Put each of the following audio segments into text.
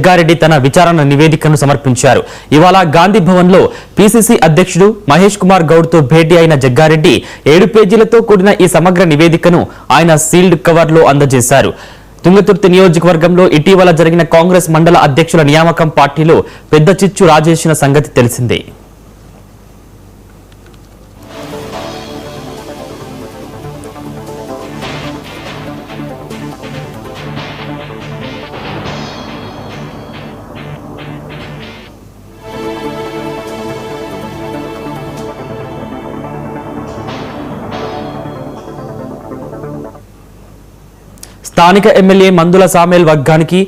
జగ్గారెడ్డి తన విచారణ నివేదికను సమర్పించారు. ఇవాళ గాంధీ భవన్లో పీసీసీ అధ్యక్షుడు మహేష్ కుమార్ గౌడ్తో భేటీ అయిన జగ్గారెడ్డి 7 పేజీలతో కూడిన ఈ సమగ్ర నివేదికను ఆయన సీల్డ్ కవర్లో అందజేశారు. తుంగతుర్తి నియోజకవర్గంలో ఇటీవల జరిగిన కాంగ్రెస్ మండల అధ్యక్షుల నియామకం పార్టీలో పెద్ద చిచ్చు రాజేసిన సంగతి తెలిసిందే. స్థానిక ఎమ్మెల్యే మందుల సామేల్ వర్గానికి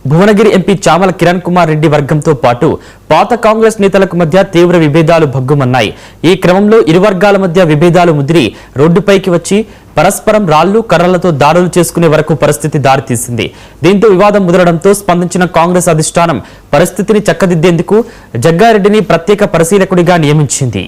భువనగిరి ఎంపీ చామల కిరణ్ కుమార్ రెడ్డి వర్గంతో పాటు పాత కాంగ్రెస్ నేతలకు మధ్య తీవ్ర విభేదాలు భగ్గుమన్నాయి. ఈ క్రమంలో ఇరు వర్గాల మధ్య విభేదాలు ముదిరి రోడ్డుపైకి వచ్చి పరస్పరం రాళ్లు కర్రలతో దాడులు చేసుకునే వరకు పరిస్థితి దారితీసింది. దీంతో వివాదం ముదరడంతో స్పందించిన కాంగ్రెస్ అధిష్టానం పరిస్థితిని చక్కదిద్దేందుకు జగ్గారెడ్డిని ప్రత్యేక పరిశీలకుడిగా నియమించింది.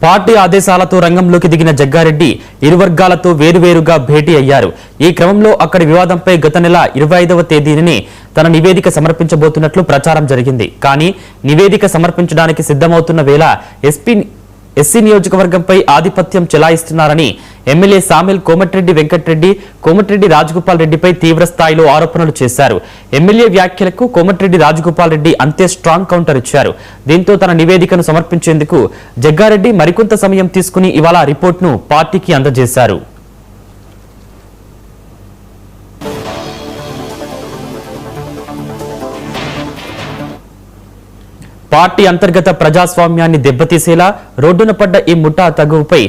పార్టీ ఆదేశాలతో రంగంలోకి దిగిన జగ్గారెడ్డి ఇరు వర్గాలతో వేరువేరుగా భేటీ అయ్యారు. ఈ క్రమంలో అక్కడి వివాదంపై గత నెల 25వ తేదీని తన నివేదిక సమర్పించబోతున్నట్లు ప్రచారం జరిగింది. కానీ నివేదిక సమర్పించడానికి సిద్ధమవుతున్న వేళ ఎస్సీ నియోజకవర్గంపై ఆధిపత్యం చెలాయిస్తున్నారని ఎమ్మెల్యే సామేల్ కోమటిరెడ్డి వెంకటరెడ్డి, కోమటిరెడ్డి రాజగోపాల్ రెడ్డిపై తీవ్ర స్థాయిలో ఆరోపణలు చేశారు. ఎమ్మెల్యే వ్యాఖ్యలకు కోమటిరెడ్డి రాజగోపాల్ రెడ్డి అంతే స్ట్రాంగ్ కౌంటర్ ఇచ్చారు. దీంతో తన నివేదికను సమర్పించేందుకు జగ్గారెడ్డి మరికొంత సమయం తీసుకుని ఇవాళ రిపోర్ట్ను పార్టీకి అందజేశారు. పార్టీ అంతర్గత ప్రజాస్వామ్యాన్ని దెబ్బతీసేలా రోడ్డున పడ్డ ఈ ముఠా తగువుపై